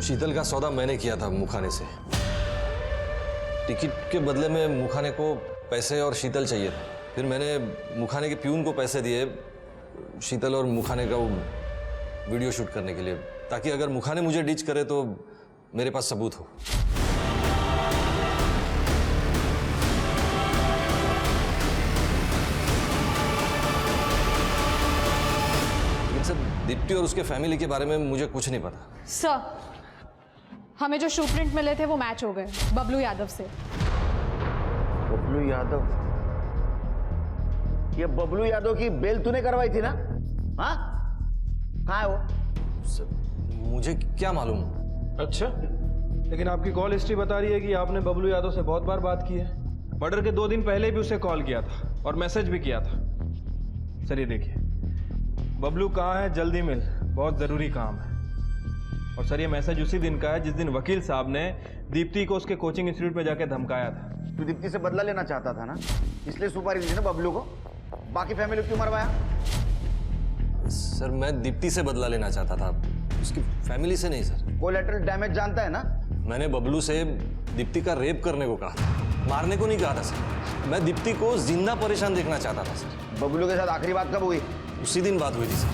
शीतल का सौदा मैंने किया था मुखाने से. टिकट के बदले में मुखाने को पैसे और शीतल चाहिए था. फिर मैंने मुखाने के प्यून को पैसे दिए शीतल और मुखाने का वो वीडियो शूट करने के लिए, ताकि अगर मुखाने मुझे डिच करे तो मेरे पास सबूत हो. लेकिन सर, दीप्ति और उसके फैमिली के बारे में मुझे कुछ नहीं पता. सर, हमें जो शू प्रिंट मिले थे वो मैच हो गए बबलू यादव से. बबलू यादव? ये बबलू यादव की बेल तूने करवाई थी ना? हाँ, कहाँ है वो? सर, मुझे क्या मालूम. अच्छा, लेकिन आपकी कॉल हिस्ट्री बता रही है कि आपने बबलू यादव से बहुत बार बात की है. मर्डर के 2 दिन पहले भी उसे कॉल किया था और मैसेज भी किया था. सर ये देखिए, बबलू कहाँ है, जल्दी मिल, बहुत ज़रूरी काम है. और सर ये मैसेज उसी दिन का है जिस दिन वकील साहब ने दीप्ति को उसके कोचिंग इंस्टीट्यूट में जाके धमकाया था. तू दीप्ति से बदला लेना चाहता था ना, इसलिए सुपारी दी ना बबलू को. बाकी फैमिली क्यों मरवाया? सर मैं दीप्ति से बदला लेना चाहता था, उसकी फैमिली से नहीं सर. कोलैटरल डैमेज जानता है ना? मैंने बबलू से दीप्ति का रेप करने को कहा था, मारने को नहीं कहा था सर. मैं दीप्ति को जिंदा परेशान देखना चाहता था सर. बबलू के साथ आखिरी बात कब हुई? उसी दिन बात हुई थी सर.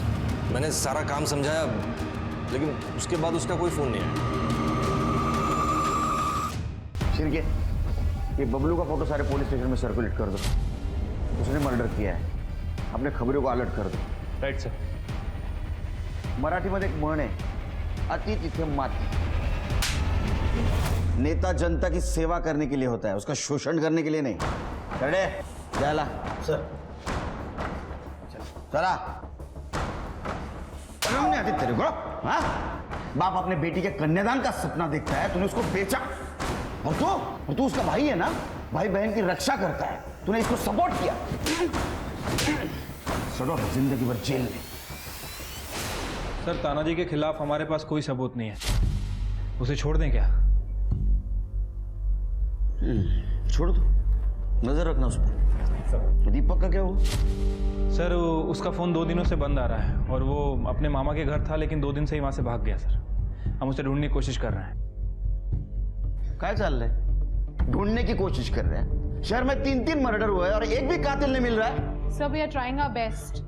मैंने सारा काम समझाया, लेकिन उसके बाद उसका कोई फोन नहीं आया. शिरके, ये बबलू का फोटो सारे पुलिस स्टेशन में सर्कुलेट कर दो. उसने मर्डर किया है, अपने खबरों को अलर्ट कर दो. Right sir. मराठीमध्ये एक म्हण आहे, अति तिथे माती. नेता जनता की सेवा करने के लिए होता है, उसका शोषण करने के लिए नहीं. चले जायला. सर चला. शर्म नहीं आती तेरे को? हाँ, बाप अपने बेटी के कन्यादान का सपना देखता है, तूने उसको बेचा. और तू उसका भाई है ना, भाई बहन की रक्षा करता है, तूने इसको सपोर्ट किया. चलो जिंदगी भर जेल में. सर तानाजी के खिलाफ हमारे पास कोई सबूत नहीं है, उसे छोड़ दें क्या? छोड़ दो, नजर रखना उस पर। दीपक का क्या हुआ? सर उसका फ़ोन 2 दिनों से बंद आ रहा है और वो अपने मामा के घर था, लेकिन 2 दिन से ही वहाँ से भाग गया सर। हम उसे ढूंढने की कोशिश कर रहे हैं। क्या चल रहा है? ढूंढने की कोशिश कर रहे हैं? शहर में 3 मर्डर हुए हैं और एक भी कातिल नहीं मिल रहा है। Sir we are trying our best.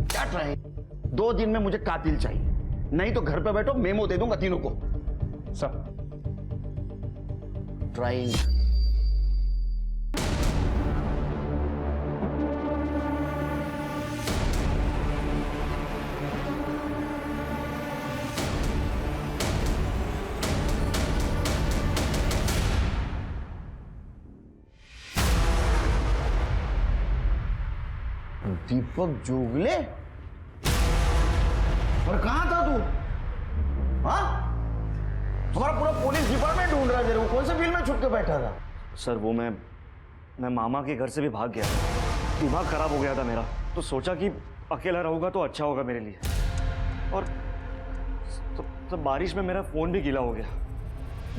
क्या ट्राइंग? 2 दिन में मुझे कातिल चाहिए, नहीं तो घर पे बैठो मेमो दे दूंगा तीनों को। Sir trying. दीपक जोगले? और कहां था तू? हाँ? हमारा पूरा पुलिस डिपार्टमेंट ढूंढ रहा है तेरे को। कौन से बिल में छुप के बैठा था? सर वो मैं मामा के घर से भी भाग गया, दिमाग खराब हो गया था मेरा, तो सोचा कि अकेला रहूंगा तो अच्छा होगा मेरे लिए। और तो बारिश में मेरा फ़ोन भी गीला हो गया।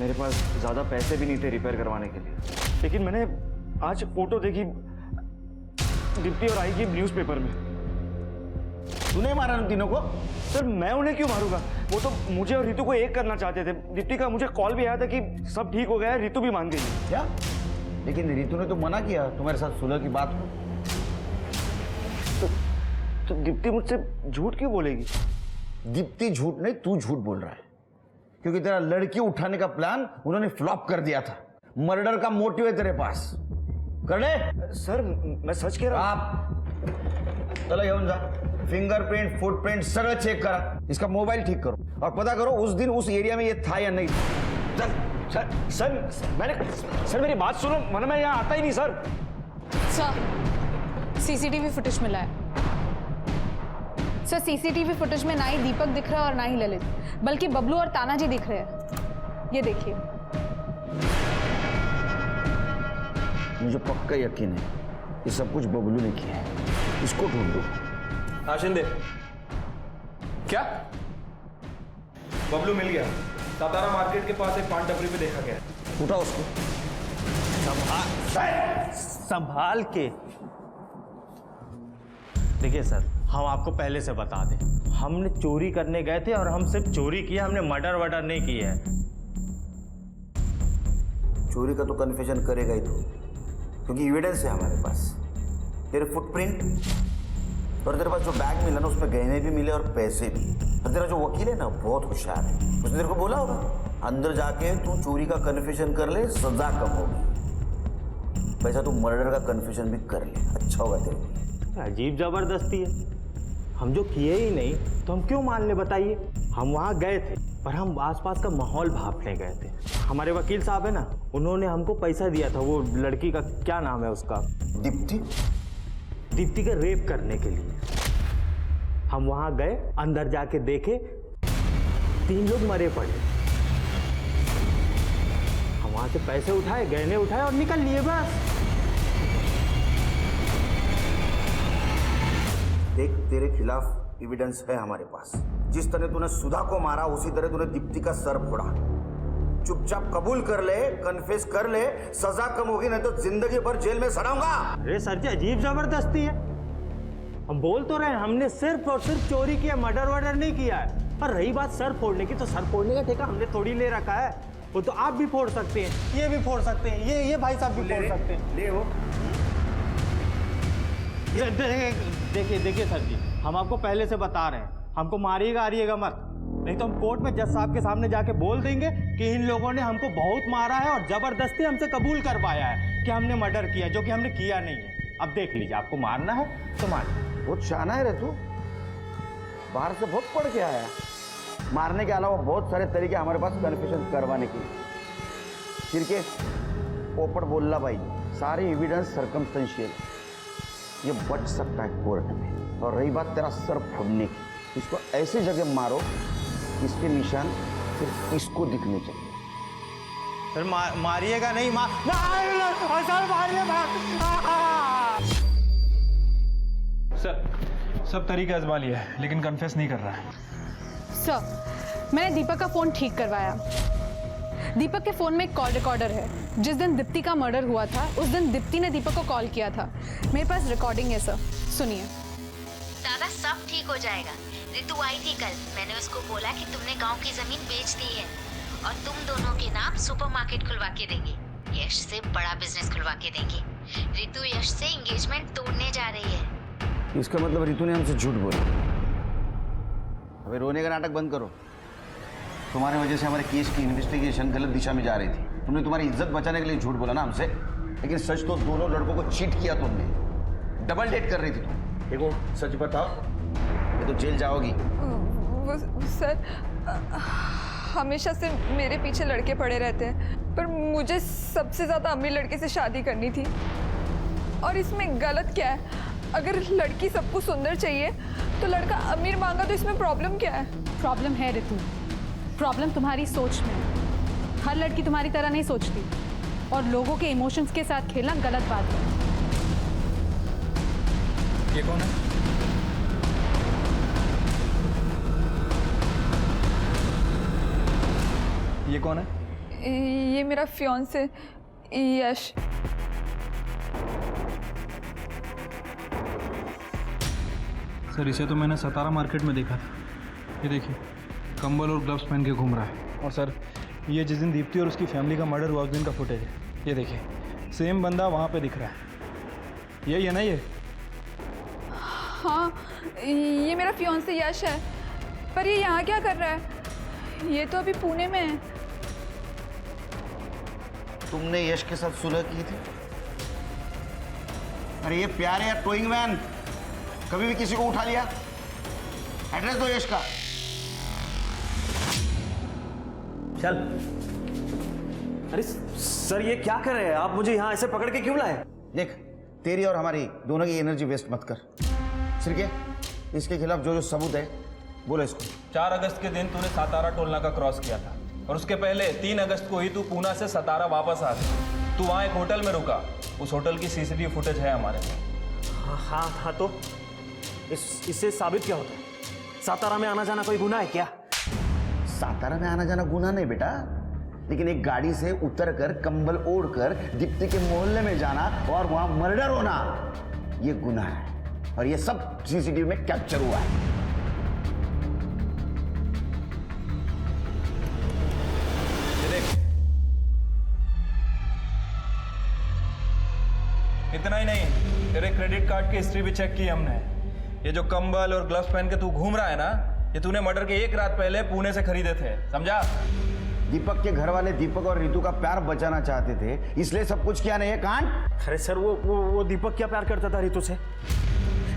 मेरे पास ज़्यादा पैसे भी नहीं थे रिपेयर करवाने के लिए, लेकिन मैंने आज फोटो देखी दीप्ति और आई की न्यूज़पेपर में। तूने मारा उन तीनों को? सर मैं उन्हें क्यों मारूंगा? वो तो मुझे और रितु को एक करना चाहते थे। दीप्ति का मुझे कॉल भी आया था कि सब ठीक हो गया है, रितु भी मान गई। क्या? लेकिन रितु ने तो मना किया तुम्हारे साथ सुलह की बात को। तो दीप्ति मुझसे झूठ क्यों बोलेगी? दीप्ति झूठ नहीं, तू झूठ बोल रहा है, क्योंकि तेरा लड़की उठाने का प्लान उन्होंने फ्लॉप कर दिया था। मर्डर का मोटिव है तेरे पास। कर ले। सर मैं सच कह रहा हूं। आप चलो येऊन जा, फिंगरप्रिंट फुटप्रिंट सगळं चेक करा, इसका मोबाइल ठीक करो और पता करो उस दिन उस एरिया में ये था या नहीं। सर सर मेरी बात सुनो, वरना मैं यहाँ आता ही नहीं। सर सीसीटीवी फुटेज मिला है सर। सीसीटीवी फुटेज में ना ही दीपक दिख रहा है और ना ही ललित, बल्कि बबलू और तानाजी दिख रहे हैं। ये देखिए। मुझे पक्का यकीन है ये सब कुछ बबलू ने किया है। इसको ढूंढ दो। हाँ शिंदे, क्या? बबलू मिल गया। सातारा मार्केट के पास एक पान टपरी पे देखा गया। उठा उसको। संभाल के। देखिए सर, हम आपको पहले से बता दें, हमने चोरी करने गए थे और हम सिर्फ चोरी किया, हमने मर्डर वर्डर नहीं किया है। चोरी का तो कन्फेशन करेगा ही तो, क्योंकि एविडेंस है हमारे पास। तेरे फुटप्रिंट और तेरे पास जो बैग मिला ना उसमें गहने भी मिले और पैसे भी। और तेरा जो वकील है ना बहुत होशियार है, उसने तेरे को बोला होगा अंदर जाके तू चोरी का कन्फेशन कर ले, सजा कम होगी। वैसा तू मर्डर का कन्फेशन भी कर ले, अच्छा होगा तेरे को। अजीब जबरदस्ती है, हम जो किए ही नहीं तो हम क्यों मान ले बताइए। हम वहाँ गए थे पर हम आसपास का माहौल भांपने गए थे। हमारे वकील साहब है ना, उन्होंने हमको पैसा दिया था, वो लड़की का क्या नाम है उसका, दीप्ति का रेप करने के लिए। हम वहाँ गए, अंदर जाके देखे 3 लोग मरे पड़े। हम वहाँ से पैसे उठाए, गहने उठाए और निकल लिए बस। देख तेरे खिलाफ एविडेंस है हमारे पास। जिस तरह तूने सुधा को मारा उसी तरह तूने दीप्ति का सर फोड़ा। चुपचाप कबूल कर ले, कन्फेस कर ले, सजा कम होगी, नहीं तो जिंदगी भर जेल में सड़ाऊंगा। अरे सर जी अजीब जबरदस्ती है। हम बोल तो रहे हैं हमने सिर्फ और सिर्फ चोरी किया, मर्डर वर्डर नहीं किया है। और रही बात सर फोड़ने की, तो सर फोड़ने का ठेका हमने थोड़ी ले रखा है। वो तो आप भी फोड़ सकते हैं, ये भी फोड़ सकते हैं, ये भाई साहब भी फोड़ सकते हैं। ले हो। देखिए सर जी, हम आपको पहले से बता रहे हैं, हमको मारिएगा मत, नहीं तो हम कोर्ट में जज साहब के सामने जाके बोल देंगे कि इन लोगों ने हमको बहुत मारा है और जबरदस्ती हमसे कबूल करवाया है कि हमने मर्डर किया, जो कि हमने किया नहीं है। अब देख लीजिए, आपको मारना है तो मारिए। बहुत शाना है रे तू, बाहर से बहुत पढ़ के आया। मारने के अलावा बहुत सारे तरीके हमारे पास कन्फेशन करवाने के। फिर के पोपट बोलला भाई, सारे एविडेंस सर्कमस्टेंशियल, ये बच सकता है कोर्ट में। और रही बात तेरा सर फोड़ने की, इसको ऐसी जगह मारो इसके निशान सिर्फ इसको दिखने चाहिए। सर मारिएगा नहीं, सर मारिएगा। सर सब तरीके आजमा लिया है लेकिन कन्फेस नहीं कर रहा है। सर, मैंने दीपक का फोन ठीक करवाया। दीपक के फोन में एक कॉल रिकॉर्डर है। जिस दिन दीप्ति का मर्डर हुआ था उस दिन दीप्ति ने दीपक को कॉल किया था। मेरे पास रिकॉर्डिंग है सर, सुनिए। दादा सब ठीक हो जाएगा। रितु आई थी कल, मैंने उसको बोला कि तुमने गांव की जमीन बेच दी है और तुम दोनों के नाम सुपरमार्केट खुलवा के देंगे। यश से बड़ा बिजनेस खुलवा के देंगे। रितु यश से एंगेजमेंट तोड़ने जा रही है। इसका मतलब रितु ने हमसे झूठ बोला। अबे रोने का नाटक बंद करो। तुम्हारे वजह से हमारे केस की इन्वेस्टिगेशन गलत दिशा में जा रही थी। तुमने तुम्हारी इज्जत बचाने के लिए झूठ बोला ना हमसे, लेकिन सच तो दोनों लड़कों को चीट किया तुमने। डबल डेट कर रही थी तुम। देखो सच बताओ, ये तो जेल जाओगी। सर, हमेशा से मेरे पीछे लड़के पड़े रहते हैं, पर मुझे सबसे ज्यादा अमीर लड़के से शादी करनी थी। और इसमें गलत क्या है? अगर लड़की सबको सुंदर चाहिए तो लड़का अमीर मांगा, तो इसमें प्रॉब्लम क्या है? प्रॉब्लम है रितु, प्रॉब्लम तुम्हारी सोच में है। हर लड़की तुम्हारी तरह नहीं सोचती और लोगों के इमोशंस के साथ खेलना गलत बात है। ये कौन है? ये कौन है? ये मेरा फियांसे यश। सर इसे तो मैंने सतारा मार्केट में देखा था। ये देखिए, कंबल और ग्लव्स पहन के घूम रहा है। और सर ये जिस दिन दीप्ति और उसकी फैमिली का मर्डर हुआ उस दिन का फुटेज है। ये देखिए, सेम बंदा वहाँ पे दिख रहा है। यही है ना ये? हाँ, ये मेरा फियांसे यश है। पर ये यहाँ क्या कर रहा है? ये तो अभी पुणे में है। तुमने यश के साथ सुलह की थी? अरे ये प्यार है या टोइंग वैन? कभी भी किसी को उठा लिया? एड्रेस दो यश का। चल। अरे सर, ये क्या कर रहे हैं आप? मुझे यहाँ ऐसे पकड़ के क्यों लाए? देख, तेरी और हमारी दोनों की एनर्जी वेस्ट मत कर। सिर्के, इसके खिलाफ जो जो सबूत है बोलो इसको। 4 अगस्त के दिन तूने सतारा टोल नाका क्रॉस किया था और उसके पहले 3 अगस्त को ही तू पूना से सतारा वापस आ गया। तू वहाँ एक होटल में रुका। उस होटल की सीसीटीवी फुटेज है हमारे पास। हाँ, तो इससे साबित क्या होता है? सातारा में आना जाना कोई गुनाह है क्या? सातारा में आना जाना गुनाह नहीं बेटा, लेकिन एक गाड़ी से उतरकर कंबल ओढ़कर दीप्ति के मोहल्ले में जाना और वहां मर्डर होना, ये गुनाह है। और ये सब सीसीटीवी में कैप्चर हुआ है। इतना ही नहीं, तेरे क्रेडिट कार्ड की हिस्ट्री भी चेक की हमने। ये जो कंबल और ग्लव्स पहन के तू घूम रहा है ना, ये तूने मर्डर के 1 रात पहले पुणे से खरीदे थे, समझा? दीपक के घर वाले दीपक और रितु का प्यार बचाना चाहते थे, इसलिए सब कुछ किया नहीं है कांड। अरे सर, वो दीपक क्या प्यार करता था रितु से?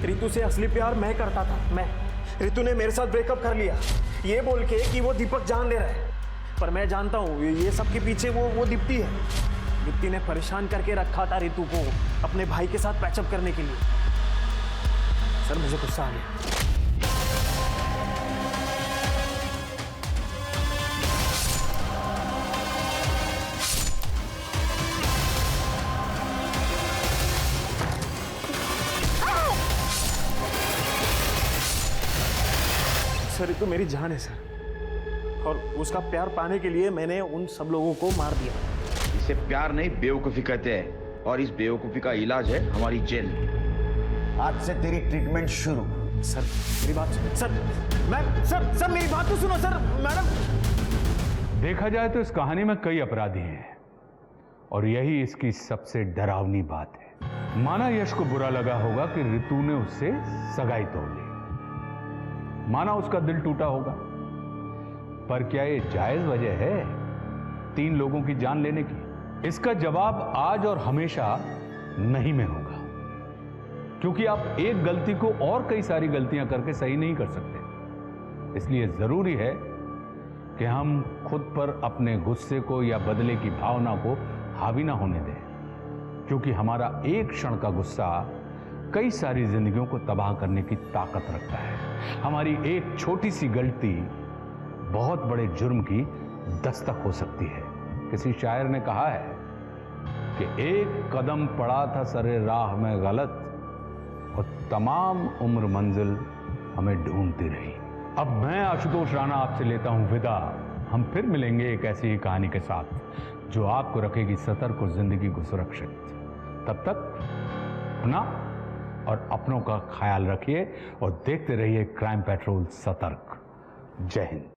रितु से असली प्यार मैं करता था। मैं, रितु ने मेरे साथ ब्रेकअप कर लिया ये बोल के कि वो दीपक जान ले रहा है, पर मैं जानता हूँ ये सब के पीछे वो दीप्ति है। दीप्ति ने परेशान करके रखा था रितु को अपने भाई के साथ पैचअप करने के लिए। सर मुझे गुस्सा आ गया। सर रितु मेरी जान है सर, और उसका प्यार पाने के लिए मैंने उन सब लोगों को मार दिया। इसे प्यार नहीं बेवकूफी कहते हैं, और इस बेवकूफी का इलाज है हमारी जेल। आज से तेरी ट्रीटमेंट शुरू। सर मेरी बात सुनो। सर मेरी बात तो सुनो सर। मैडम, देखा जाए तो इस कहानी में कई अपराधी हैं और यही इसकी सबसे डरावनी बात है। माना यश को बुरा लगा होगा कि रितु ने उससे सगाई तोड़ ली, माना उसका दिल टूटा होगा, पर क्या ये जायज वजह है 3 लोगों की जान लेने की? इसका जवाब आज और हमेशा नहीं में होगा, क्योंकि आप एक गलती को और कई सारी गलतियां करके सही नहीं कर सकते। इसलिए जरूरी है कि हम खुद पर अपने गुस्से को या बदले की भावना को हावी ना होने दें, क्योंकि हमारा एक क्षण का गुस्सा कई सारी जिंदगियों को तबाह करने की ताकत रखता है। हमारी एक छोटी सी गलती बहुत बड़े जुर्म की दस्तक हो सकती है। किसी शायर ने कहा है कि एक कदम पड़ा था सरे राह में गलत और तमाम उम्र मंजिल हमें ढूंढती रही। अब मैं आशुतोष राणा आपसे लेता हूं विदा। हम फिर मिलेंगे एक ऐसी ही कहानी के साथ जो आपको रखेगी सतर्क और जिंदगी को सुरक्षित। तब तक अपना और अपनों का ख्याल रखिए और देखते रहिए क्राइम पेट्रोल सतर्क। जय हिंद।